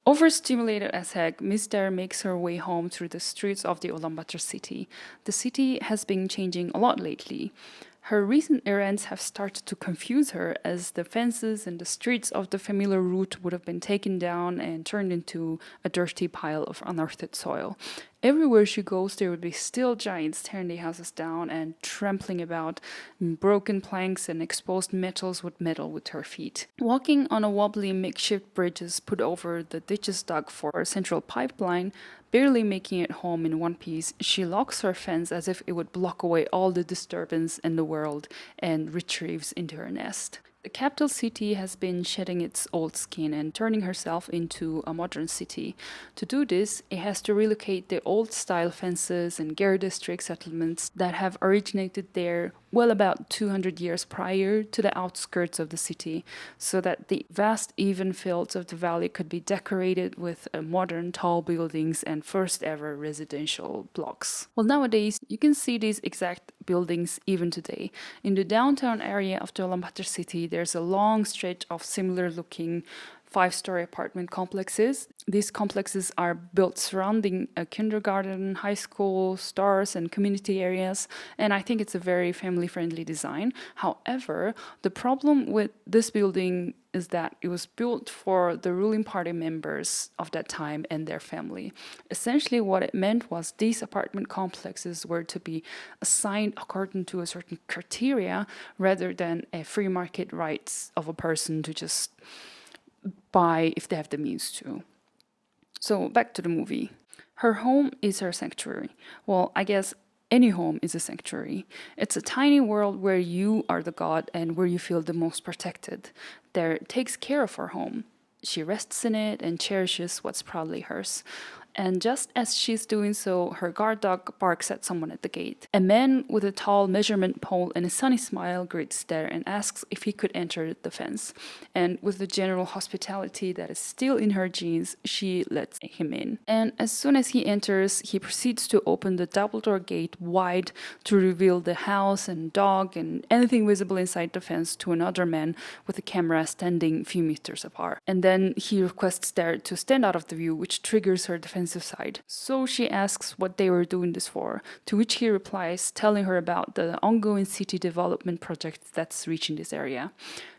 Overstimulated as heck, Miss Dare makes her way home through the streets of the Ulaanbaatar city. The city has been changing a lot lately. Her recent errands have started to confuse her as the fences and the streets of the familiar route would have been taken down and turned into a dirty pile of unearthed soil. Everywhere she goes, there would be steel giants tearing the houses down and trampling about broken planks and exposed metals would meddle with her feet. Walking on a wobbly makeshift bridges put over the ditches dug for a central pipeline, barely making it home in one piece, she locks her fence as if it would block away all the disturbance in the world and retrieves into her nest. The capital city has been shedding its old skin and turning herself into a modern city. To do this, it has to relocate the old style fences and Gare district settlements that have originated there well about 200 years prior to the outskirts of the city, so that the vast even fields of the valley could be decorated with modern tall buildings and first ever residential blocks. Well, nowadays, you can see these exact buildings even today. In the downtown area of the Ulaanbaatar city, there's a long stretch of similar looking five-story apartment complexes. These complexes are built surrounding a kindergarten, high school, stores, and community areas, and I think it's a very family-friendly design. However, the problem with this building is that it was built for the ruling party members of that time and their family. Essentially, what it meant was these apartment complexes were to be assigned according to a certain criteria rather than a free market rights of a person to just buy if they have the means to. So back to the movie. Her home is her sanctuary. Well, I guess any home is a sanctuary. It's a tiny world where you are the god and where you feel the most protected. There takes care of her home. She rests in it and cherishes what's proudly hers. And just as she's doing so, her guard dog barks at someone at the gate. A man with a tall measurement pole and a sunny smile greets there and asks if he could enter the fence. And with the general hospitality that is still in her genes, she lets him in. And as soon as he enters, he proceeds to open the double door gate wide to reveal the house and dog and anything visible inside the fence to another man with a camera standing a few meters apart. And then he requests there to stand out of the view, which triggers her defensive side. So she asks what they were doing this for, to which he replies, telling her about the ongoing city development project that's reaching this area.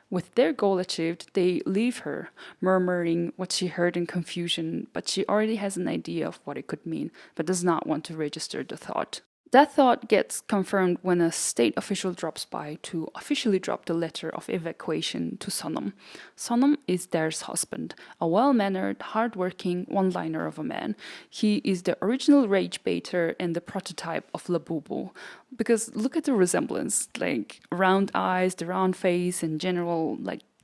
With their goal achieved, they leave her, murmuring what she heard in confusion, but she already has an idea of what it could mean, but does not want to register the thought. That thought gets confirmed when a state official drops by to officially drop the letter of evacuation to Sonam. Sonam is Dare's husband, a well-mannered, hard-working one-liner of a man. He is the original rage baiter and the prototype of Labubu. Because look at the resemblance, like round eyes, the round face, and general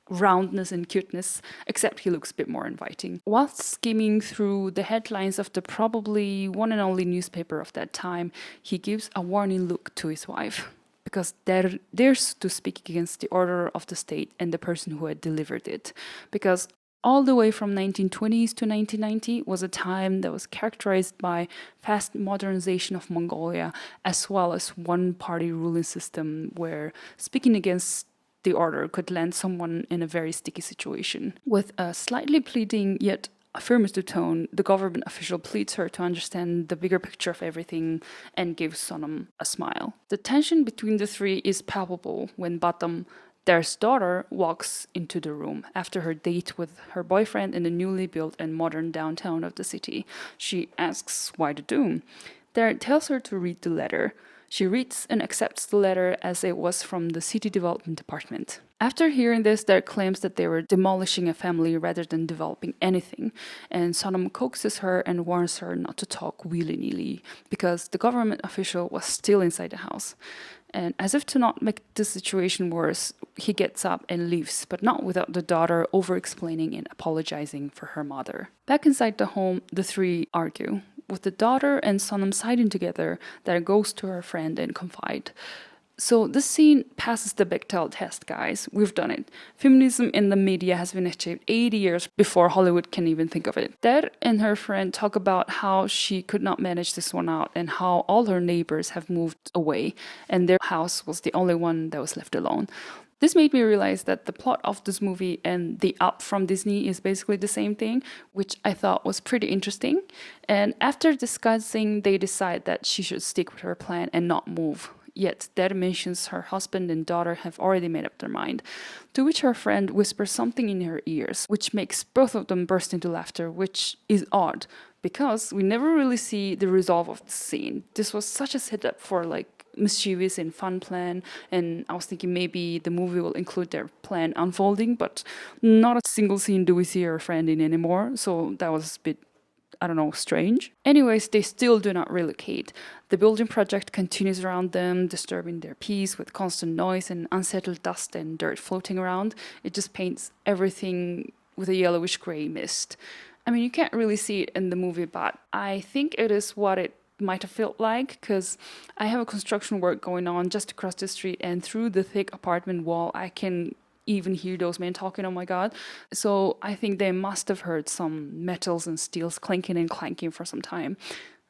roundness and cuteness, except he looks a bit more inviting. Whilst skimming through the headlines of the probably one and only newspaper of that time, he gives a warning look to his wife, because dares to speak against the order of the state and the person who had delivered it. Because all the way from 1920s to 1990 was a time that was characterized by fast modernization of Mongolia, as well as one-party ruling system where speaking against the order could land someone in a very sticky situation. With a slightly pleading yet affirmative tone, the government official pleads her to understand the bigger picture of everything and gives Sonam a smile. The tension between the three is palpable when Batam, Dare's daughter, walks into the room after her date with her boyfriend in the newly built and modern downtown of the city. She asks why the doom. Dare tells her to read the letter. She reads and accepts the letter as it was from the City Development Department. After hearing this, Dare claims that they were demolishing a family rather than developing anything, and Sonam coaxes her and warns her not to talk willy-nilly, because the government official was still inside the house. And as if to not make the situation worse, he gets up and leaves, but not without the daughter over-explaining and apologizing for her mother. Back inside the home, the three argue, with the daughter and Sonam siding together. Dare goes to her friend and confide. So this scene passes the Bechdel test, guys. We've done it. Feminism in the media has been achieved 80 years before Hollywood can even think of it. Dare and her friend talk about how she could not manage this one out and how all her neighbors have moved away and their house was the only one that was left alone. This made me realize that the plot of this movie and the Up from Disney is basically the same thing, which I thought was pretty interesting. And after discussing, they decide that she should stick with her plan and not move. Yet Dad mentions her husband and daughter have already made up their mind, to which her friend whispers something in her ears, which makes both of them burst into laughter, which is odd, because we never really see the resolve of the scene. This was such a setup for like mischievous and fun plan, and I was thinking maybe the movie will include their plan unfolding, but not a single scene do we see her friend in anymore, so that was a bit, I don't know, strange. Anyways, they still do not relocate. The building project continues around them, disturbing their peace with constant noise and unsettled dust and dirt floating around. It just paints everything with a yellowish gray mist. I mean, you can't really see it in the movie, but I think it is what it might have felt like, because I have a construction work going on just across the street, and through the thick apartment wall I can even hear those men talking. Oh my god. So I think they must have heard some metals and steels clinking and clanking for some time.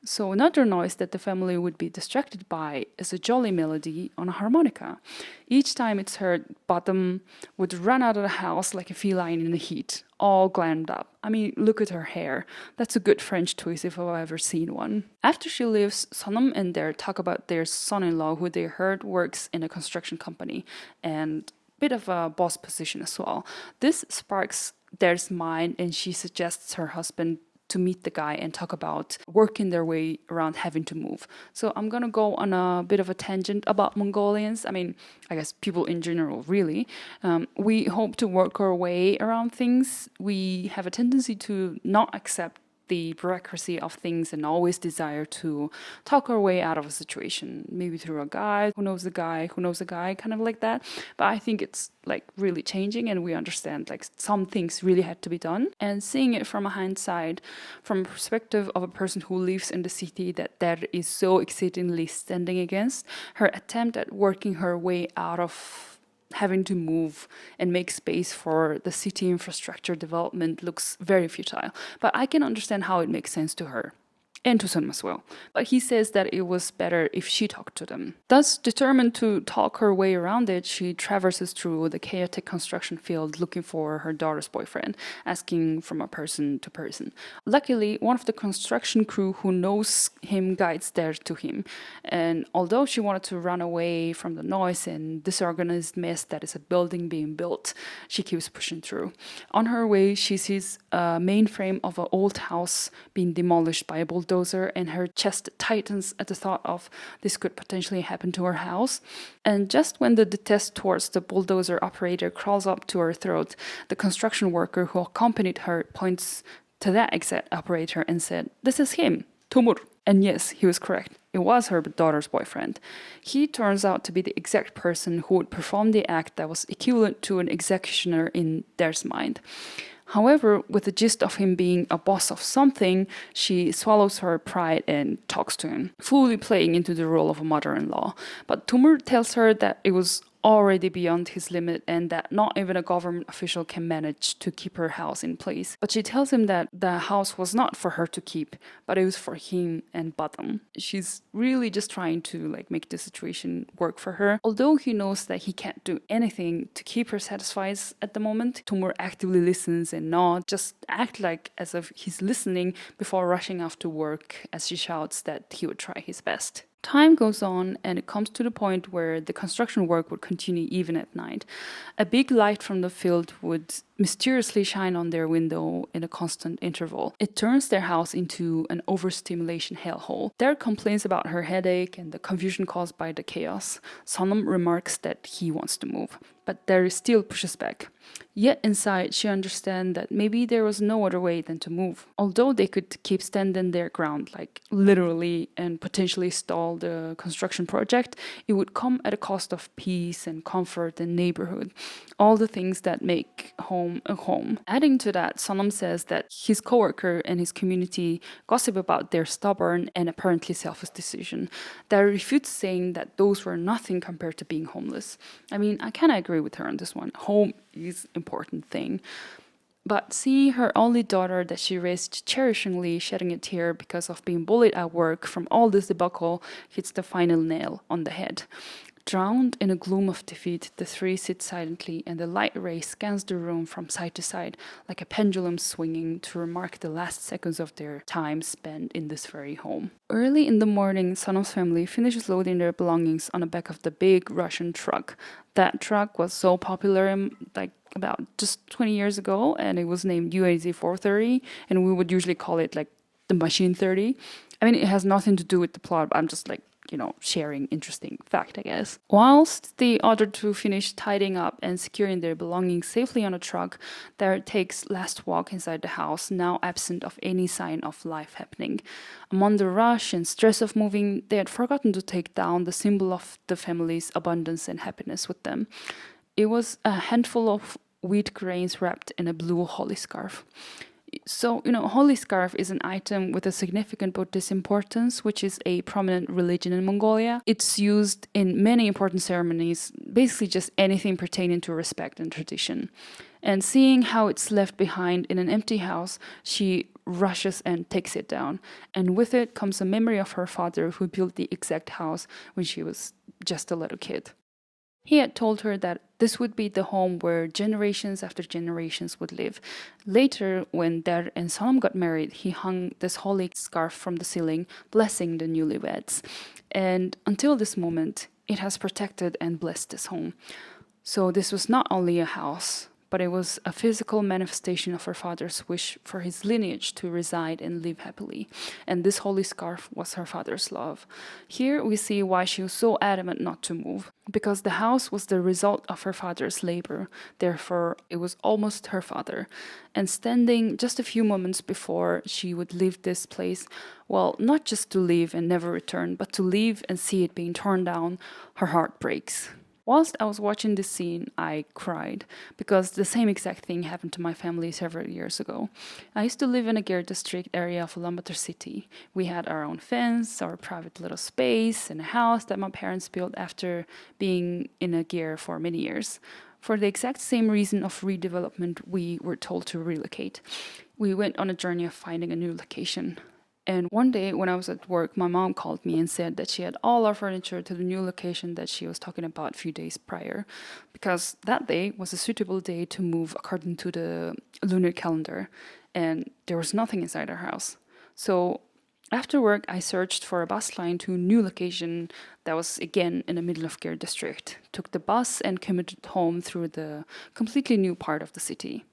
So another noise that the family would be distracted by is a jolly melody on a harmonica. Each time it's heard, Bottom would run out of the house like a feline in the heat, all glammed up. I mean, look at her hair. That's a good French twist if I've ever seen one. After she leaves, Sonam and Dare talk about their son-in-law, who they heard works in a construction company and bit of a boss position as well. This sparks Dare's mind, and she suggests her husband to meet the guy and talk about working their way around having to move. So I'm gonna go on a bit of a tangent about Mongolians. I mean, I guess people in general, really. We hope to work our way around things. We have a tendency to not accept the bureaucracy of things and always desire to talk our way out of a situation, maybe through a guy who knows a guy who knows a guy, kind of like that. But I think it's like really changing, and we understand like some things really had to be done. And seeing it from a hindsight, from a perspective of a person who lives in the city that is so exceedingly standing against, her attempt at working her way out of having to move and make space for the city infrastructure development looks very futile. But I can understand how it makes sense to her. And to Sunm as well. But he says that it was better if she talked to them. Thus, determined to talk her way around it, she traverses through the chaotic construction field looking for her daughter's boyfriend, asking from a person to person. Luckily, one of the construction crew who knows him guides there to him. And although she wanted to run away from the noise and disorganized mess that is a building being built, she keeps pushing through. On her way, she sees a mainframe of an old house being demolished by a bulldozer, and her chest tightens at the thought of this could potentially happen to her house. And just when the detest towards the bulldozer operator crawls up to her throat, the construction worker who accompanied her points to that exact operator and said, "This is him, Tumur." And yes, he was correct. It was her daughter's boyfriend. He turns out to be the exact person who would perform the act that was equivalent to an executioner in Dare's mind. However, with the gist of him being a boss of something, she swallows her pride and talks to him, fully playing into the role of a mother-in-law. But Tumur tells her that it was already beyond his limit and that not even a government official can manage to keep her house in place. But she tells him that the house was not for her to keep, but it was for him and Bottom. She's really just trying to like make the situation work for her. Although he knows that he can't do anything to keep her satisfied at the moment, Tumur actively listens and nods, just act like as if he's listening before rushing off to work as she shouts that he would try his best. Time goes on, and it comes to the point where the construction work would continue even at night. A big light from the field would mysteriously shine on their window in a constant interval. It turns their house into an overstimulation hellhole. Dare complains about her headache and the confusion caused by the chaos. Sonam remarks that he wants to move, but Dare still pushes back. Yet inside, she understands that maybe there was no other way than to move. Although they could keep standing their ground, like literally, and potentially stall the construction project, it would come at a cost of peace and comfort and neighborhood. All the things that make home a home. Adding to that, Sonam says that his coworker and his community gossip about their stubborn and apparently selfish decision. That refutes saying that those were nothing compared to being homeless. I mean, I kind of agree with her on this one. Home is an important thing. But seeing her only daughter that she raised cherishingly shedding a tear because of being bullied at work from all this debacle hits the final nail on the head. Drowned in a gloom of defeat, the three sit silently, and the light ray scans the room from side to side, like a pendulum swinging to remark the last seconds of their time spent in this very home. Early in the morning, Sonom's family finishes loading their belongings on the back of the big Russian truck. That truck was so popular about just 20 years ago, and it was named UAZ 430, and we would usually call it like the Machine 30. I mean, it has nothing to do with the plot, but I'm just sharing interesting fact, I guess. Whilst the other two finish tidying up and securing their belongings safely on a truck, there takes last walk inside the house, now absent of any sign of life happening. Among the rush and stress of moving, they had forgotten to take down the symbol of the family's abundance and happiness with them. It was a handful of wheat grains wrapped in a blue holly scarf. So, holy scarf is an item with a significant Buddhist importance, which is a prominent religion in Mongolia. It's used in many important ceremonies, basically just anything pertaining to respect and tradition. And seeing how it's left behind in an empty house, she rushes and takes it down. And with it comes a memory of her father, who built the exact house when she was just a little kid. He had told her that this would be the home where generations after generations would live. Later, when Der and Sonam got married, he hung this holy scarf from the ceiling, blessing the newlyweds. And until this moment, it has protected and blessed this home. So this was not only a house, but it was a physical manifestation of her father's wish for his lineage to reside and live happily. And this holy scarf was her father's love. Here we see why she was so adamant not to move, because the house was the result of her father's labor. Therefore, it was almost her father. And standing just a few moments before she would leave this place, well, not just to leave and never return, but to leave and see it being torn down, her heart breaks. Whilst I was watching this scene, I cried, because the same exact thing happened to my family several years ago. I used to live in a Gir district area of Ulaanbaatar city. We had our own fence, our private little space, and a house that my parents built after being in a Gir for many years. For the exact same reason of redevelopment, we were told to relocate. We went on a journey of finding a new location. And one day when I was at work, my mom called me and said that she had all our furniture to the new location that she was talking about a few days prior, because that day was a suitable day to move according to the lunar calendar, and there was nothing inside our house. So after work, I searched for a bus line to a new location that was again in the middle of Gir district, took the bus and commuted home through the completely new part of the city.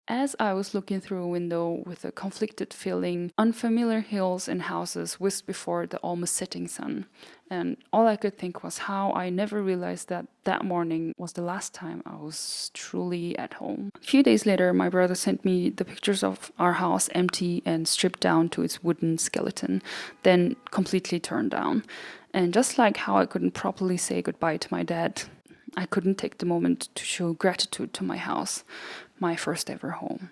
As I was looking through a window with a conflicted feeling, unfamiliar hills and houses whisked before the almost setting sun. And all I could think was how I never realized that that morning was the last time I was truly at home. A few days later, my brother sent me the pictures of our house empty and stripped down to its wooden skeleton, then completely turned down. And just like how I couldn't properly say goodbye to my dad, I couldn't take the moment to show gratitude to my house, my first ever home.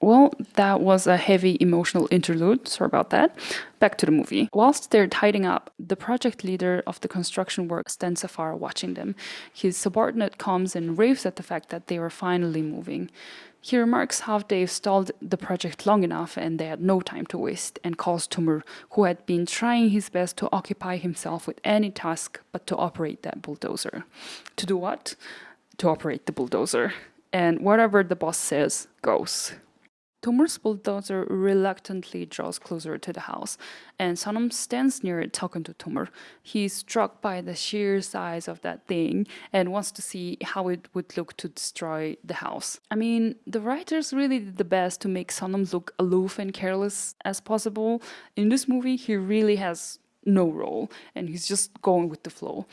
Well, that was a heavy emotional interlude, sorry about that. Back to the movie. Whilst they're tidying up, the project leader of the construction work stands afar watching them. His subordinate comes and raves at the fact that they were finally moving. He remarks how they've stalled the project long enough and they had no time to waste, and calls Tumur, who had been trying his best to occupy himself with any task but to operate that bulldozer. To do what? To operate the bulldozer. And whatever the boss says goes. Tumur's bulldozer reluctantly draws closer to the house, and Sonam stands near it talking to Tumur. He's struck by the sheer size of that thing and wants to see how it would look to destroy the house. I mean, the writers really did the best to make Sonam look aloof and careless as possible. In this movie, he really has no role, and he's just going with the flow.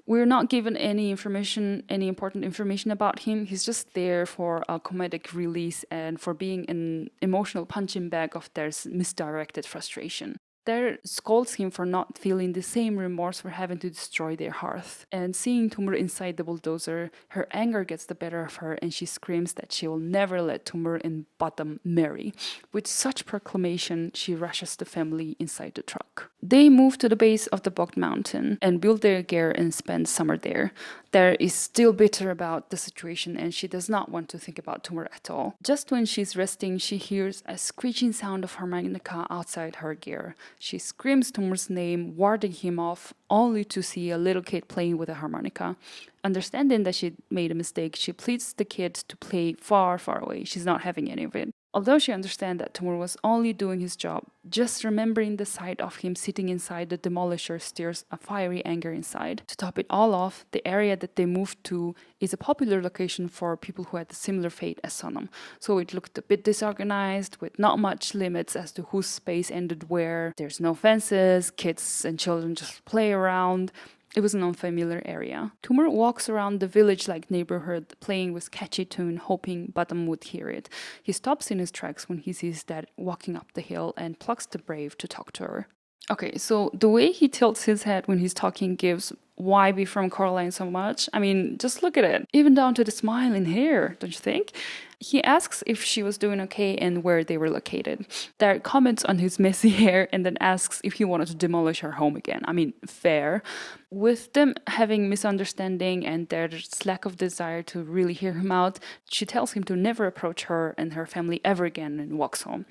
We're not given any important information about him. He's just there for a comedic release and for being an emotional punching bag of their misdirected frustration. There scolds him for not feeling the same remorse for having to destroy their hearth. And seeing Tumur inside the bulldozer, her anger gets the better of her and she screams that she will never let Tumur and Bottom marry. With such proclamation, she rushes the family inside the truck. They move to the base of the Bogd mountain and build their gear and spend summer there. There is still bitter about the situation and she does not want to think about Tumur at all. Just when she's resting, she hears a screeching sound of harmonica outside her gear. She screams Tumur's name, warding him off, only to see a little kid playing with a harmonica. Understanding that she made a mistake, she pleads the kid to play far, far away. She's not having any of it. Although she understands that Tumur was only doing his job, just remembering the sight of him sitting inside the demolisher stirs a fiery anger inside. To top it all off, the area that they moved to is a popular location for people who had a similar fate as Sonam. So it looked a bit disorganized, with not much limits as to whose space ended where. There's no fences, kids and children just play around. It was an unfamiliar area. Tumur walks around the village-like neighborhood, playing with catchy tune, hoping Batam would hear it. He stops in his tracks when he sees Dad walking up the hill and plucks the brave to talk to her. Okay, so the way he tilts his head when he's talking gives why be from Coraline so much. I mean, just look at it. Even down to the smile in hair, don't you think? He asks if she was doing okay and where they were located. Dad comments on his messy hair and then asks if he wanted to demolish her home again. I mean, fair. With them having misunderstanding and Dad's lack of desire to really hear him out, she tells him to never approach her and her family ever again and walks home.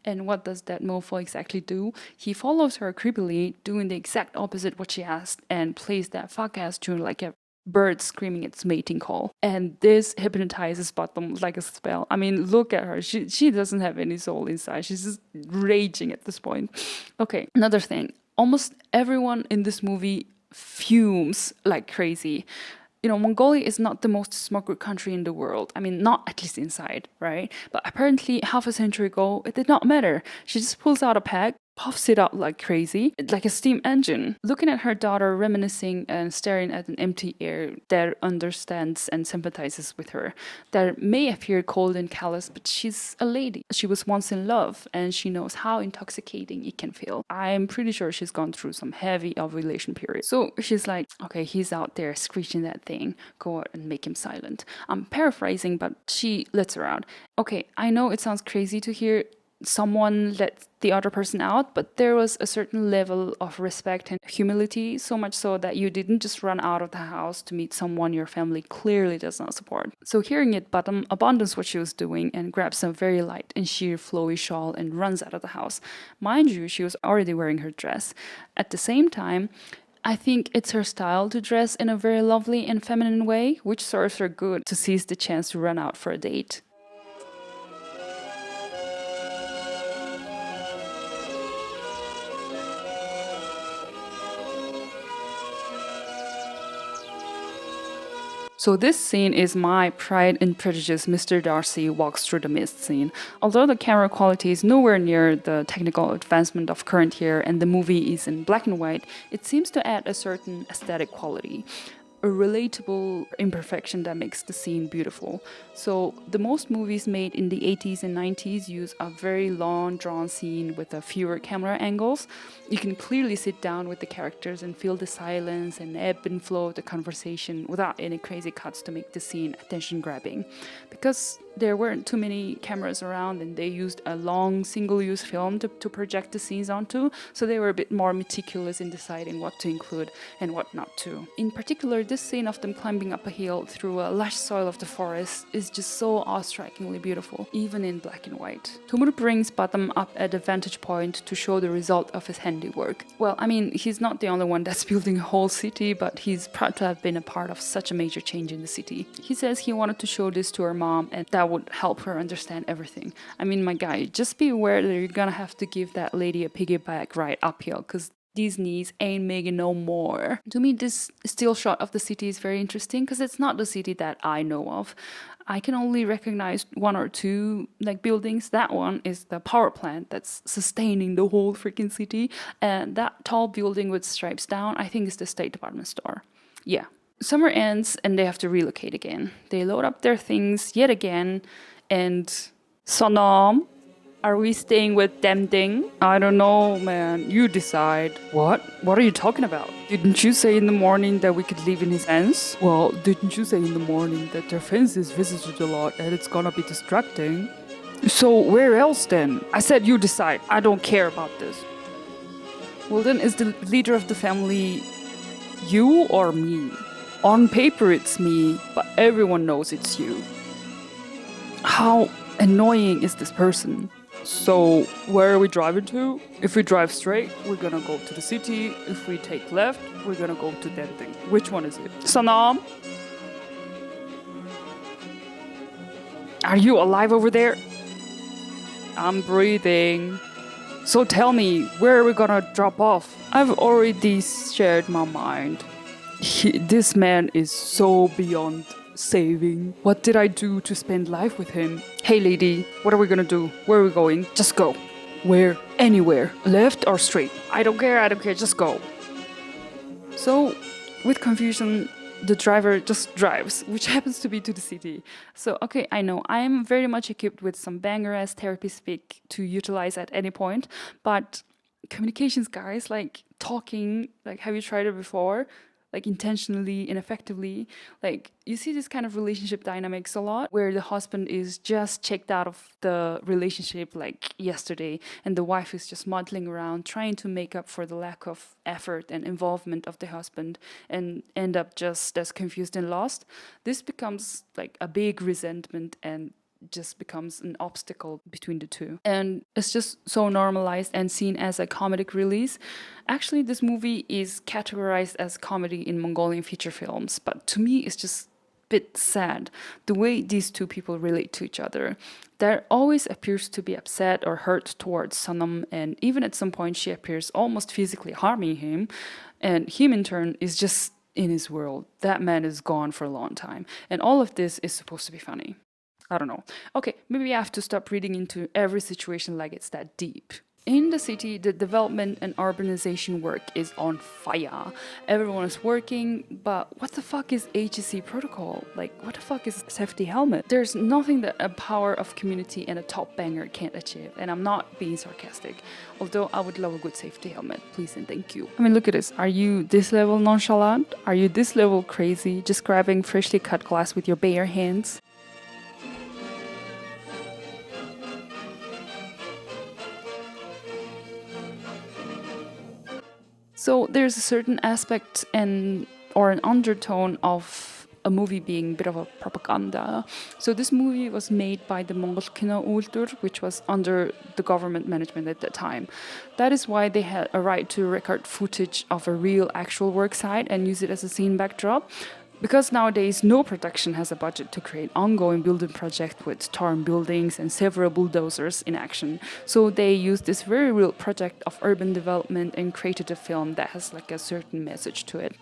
And what does that mofo exactly do? He follows her creepily, doing the exact opposite what she asked, and plays that fuck-ass tune like a bird screaming its mating call. And this hypnotizes Bottom like a spell. I mean, look at her. She doesn't have any soul inside. She's just raging at this point. Okay, another thing. Almost everyone in this movie fumes like crazy. You know, Mongolia is not the most smoker country in the world. I mean, not at least inside, right? But apparently, half a century ago, it did not matter. She just pulls out a pack, puffs it out like crazy, like a steam engine. Looking at her daughter, reminiscing and staring at an empty air, that understands and sympathizes with her. That may appear cold and callous, but she's a lady. She was once in love, and she knows how intoxicating it can feel. I'm pretty sure she's gone through some heavy ovulation period. So she's like, okay, he's out there screeching that thing. Go out and make him silent. I'm paraphrasing, but she lets her out. Okay, I know it sounds crazy to hear someone let the other person out, but there was a certain level of respect and humility, so much so that you didn't just run out of the house to meet someone your family clearly does not support. So hearing it, Bottom abandons what she was doing and grabs a very light and sheer flowy shawl and runs out of the house. Mind you, she was already wearing her dress. At the same time, I think it's her style to dress in a very lovely and feminine way, which serves her good to seize the chance to run out for a date. So this scene is my Pride and Prejudice Mr. Darcy walks through the mist scene. Although the camera quality is nowhere near the technical advancement of current year and the movie is in black and white, it seems to add a certain aesthetic quality. A relatable imperfection that makes the scene beautiful. So the most movies made in the 80s and 90s use a very long drawn scene with a fewer camera angles. You can clearly sit down with the characters and feel the silence and ebb and flow of the conversation without any crazy cuts to make the scene attention grabbing. Because there weren't too many cameras around and they used a long single-use film to project the scenes onto, so they were a bit more meticulous in deciding what to include and what not to. In particular, this scene of them climbing up a hill through a lush soil of the forest is just so awe-strikingly beautiful, even in black and white. Tumur brings Bottom up at a vantage point to show the result of his handiwork. Well, I mean, he's not the only one that's building a whole city, but he's proud to have been a part of such a major change in the city. He says he wanted to show this to her mom and that would help her understand everything. I mean, my guy, just be aware that you're gonna have to give that lady a piggyback ride uphill, because these knees ain't making no more. To me, this still shot of the city is very interesting because it's not the city that I know of. I can only recognize one or two buildings. That one is the power plant that's sustaining the whole freaking city. And that tall building with stripes down, I think is the State Department store. Yeah. Summer ends and they have to relocate again. They load up their things yet again and Sonam, are we staying with them ding? I don't know, man. You decide. What? What are you talking about? Didn't you say in the morning that we could live in his fence? Well, didn't you say in the morning that their fence is visited a lot and it's gonna be distracting? So where else then? I said you decide. I don't care about this. Well, then is the leader of the family you or me? On paper it's me, but everyone knows it's you. How annoying is this person? So, where are we driving to? If we drive straight, we're gonna go to the city. If we take left, we're gonna go to that thing. Which one is it? Sanam? Are you alive over there? I'm breathing. So tell me, where are we gonna drop off? I've already shared my mind. This man is so beyond saving. What did I do to spend life with him? Hey lady, what are we gonna do? Where are we going? Just go. Where? Anywhere. Left or straight? I don't care, just go. So, with confusion, the driver just drives, which happens to be to the city. So, okay, I know I'm very much equipped with some banger ass therapy speak to utilize at any point, but communications, guys, like talking, like, have you tried it before? Like intentionally and effectively, like you see this kind of relationship dynamics a lot where the husband is just checked out of the relationship like yesterday and the wife is just muddling around trying to make up for the lack of effort and involvement of the husband and end up just as confused and lost. This becomes like a big resentment and just becomes an obstacle between the two. And it's just so normalized and seen as a comedic release. Actually, this movie is categorized as comedy in Mongolian feature films, but to me, it's just a bit sad the way these two people relate to each other. There always appears to be upset or hurt towards Sanam, and even at some point, she appears almost physically harming him, and him in turn is just in his world. That man is gone for a long time, and all of this is supposed to be funny. I don't know. Okay, maybe I have to stop reading into every situation like it's that deep. In the city, the development and urbanization work is on fire. Everyone is working, but what the fuck is HSE protocol? Like, what the fuck is a safety helmet? There's nothing that a power of community and a top banger can't achieve, and I'm not being sarcastic. Although I would love a good safety helmet, please and thank you. I mean, look at this. Are you this level nonchalant? Are you this level crazy, just grabbing freshly cut glass with your bare hands? So there's a certain aspect and or an undertone of a movie being a bit of a propaganda. So this movie was made by the Mongolian, which was under the government management at that time. That is why they had a right to record footage of a real actual work site and use it as a scene backdrop. Because nowadays no production has a budget to create ongoing building project with torn buildings and several bulldozers in action. So they used this very real project of urban development and created a film that has like a certain message to it.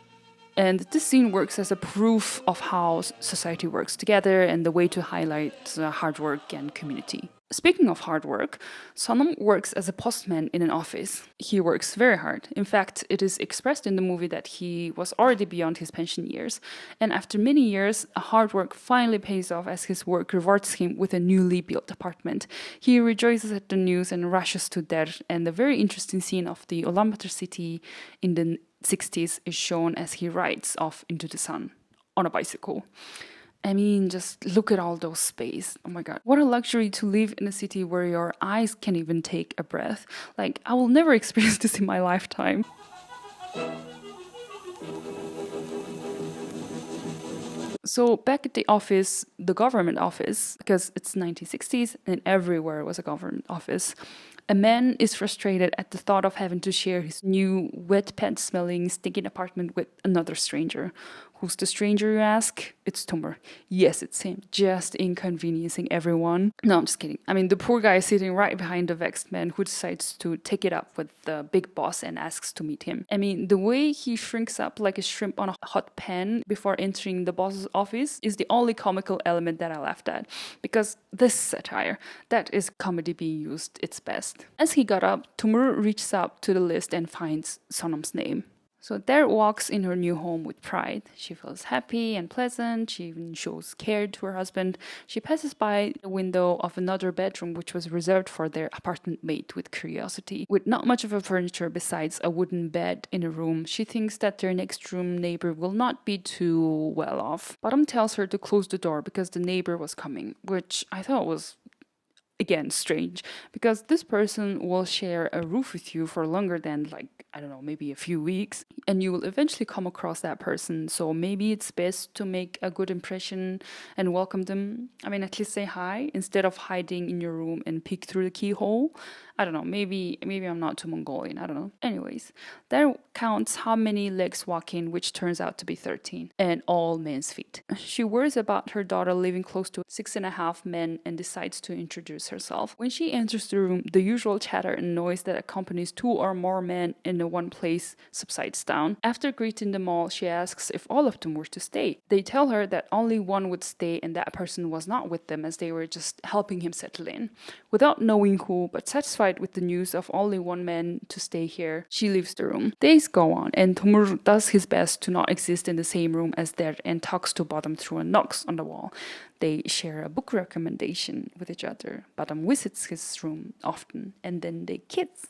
And this scene works as a proof of how society works together and the way to highlight hard work and community. Speaking of hard work, Sonam works as a postman in an office. He works very hard. In fact, it is expressed in the movie that he was already beyond his pension years. And after many years, hard work finally pays off as his work rewards him with a newly built apartment. He rejoices at the news and rushes to Der. And the very interesting scene of the Ulaanbaatar city in the 60s is shown as he rides off into the sun on a bicycle. I mean, just look at all those space. Oh my god. What a luxury to live in a city where your eyes can't even take a breath. Like, I will never experience this in my lifetime. So back at the office, the government office, because it's 1960s and everywhere was a government office, a man is frustrated at the thought of having to share his new wet pants smelling stinking apartment with another stranger. Who's the stranger, you ask? It's Tumor. Yes, it's him, just inconveniencing everyone. No, I'm just kidding. I mean, the poor guy is sitting right behind the vexed man who decides to take it up with the big boss and asks to meet him. I mean, the way he shrinks up like a shrimp on a hot pan before entering the boss's office is the only comical element that I laughed at. Because this satire, that is comedy being used its best. As he got up, Tumur reaches up to the list and finds Sonam's name. So there walks in her new home with pride. She feels happy and pleasant. She even shows care to her husband. She passes by the window of another bedroom which was reserved for their apartment mate with curiosity. With not much of a furniture besides a wooden bed in a room, she thinks that their next room neighbor will not be too well off. Bottom tells her to close the door because the neighbor was coming, which I thought was again strange because this person will share a roof with you for longer than, like, I don't know, maybe a few weeks, and you will eventually come across that person. So maybe it's best to make a good impression and welcome them. I mean, at least say hi instead of hiding in your room and peek through the keyhole. I don't know, maybe I'm not too Mongolian, I don't know. Anyways, that counts how many legs walk in, which turns out to be 13, and all men's feet. She worries about her daughter living close to 6.5 men and decides to introduce herself. When she enters the room, the usual chatter and noise that accompanies 2 or more men in the one place subsides down. After greeting them all, she asks if all of them were to stay. They tell her that only one would stay and that person was not with them, as they were just helping him settle in. Without knowing who, but satisfied with the news of only one man to stay here, she leaves the room. Days go on, and Tumur does his best to not exist in the same room as Der and talks to Bottom through a knocks on the wall. They share a book recommendation with each other. Bottom visits his room often, and then they kiss.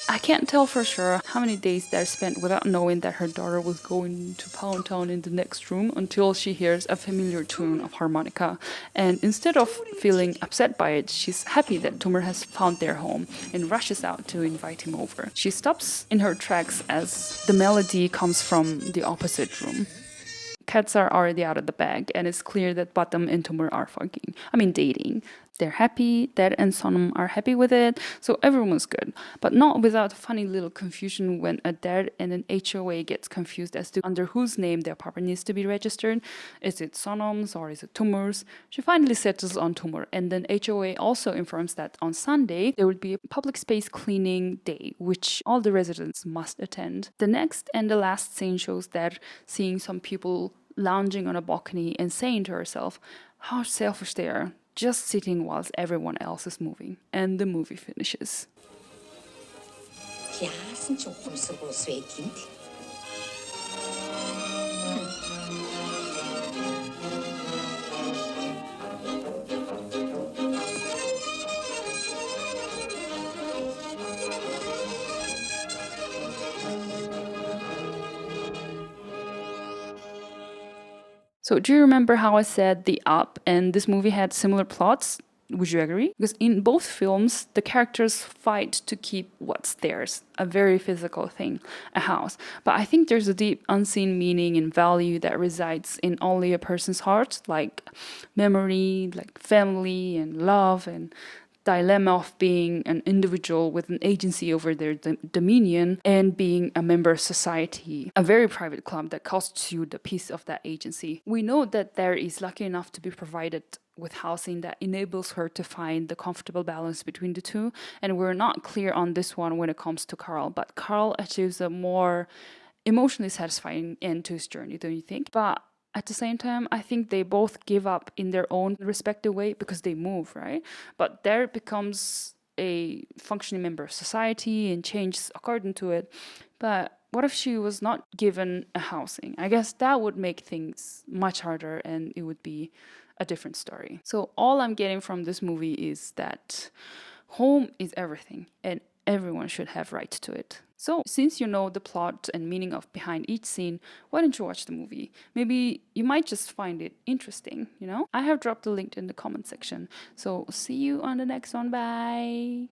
I can't tell for sure how many days they're spent without knowing that her daughter was going to Pound Town in the next room until she hears a familiar tune of harmonica. And instead of feeling upset by it, she's happy that Tumur has found their home and rushes out to invite him over. She stops in her tracks as the melody comes from the opposite room. Cats are already out of the bag, and it's clear that Bottom and Tumur are dating. They're happy, Dad and Sonam are happy with it, so everyone's good. But not without a funny little confusion when a Dad and an HOA gets confused as to under whose name their property needs to be registered. Is it Sonam's or is it Tumur's? She finally settles on Tumur, and then HOA also informs that on Sunday there would be a public space cleaning day, which all the residents must attend. The next and the last scene shows Dad seeing some people lounging on a balcony and saying to herself how selfish they are, just sitting whilst everyone else is moving. And the movie finishes. So do you remember how I said The Up and this movie had similar plots? Would you agree? Because in both films, the characters fight to keep what's theirs, a very physical thing, a house. But I think there's a deep unseen meaning and value that resides in only a person's heart, like memory, like family and love and dilemma of being an individual with an agency over their dominion and being a member of society, a very private club that costs you the piece of that agency. We know that there is lucky enough to be provided with housing that enables her to find the comfortable balance between the two, and we're not clear on this one when it comes to Carl, but Carl achieves a more emotionally satisfying end to his journey, don't you think? But at the same time, I think they both give up in their own respective way because they move, right? But there becomes a functioning member of society and changes according to it. But what if she was not given a housing? I guess that would make things much harder and it would be a different story. So all I'm getting from this movie is that home is everything and everyone should have right to it. So, since you know the plot and meaning of behind each scene, why don't you watch the movie? Maybe you might just find it interesting, you know? I have dropped the link in the comment section. So, see you on the next one. Bye!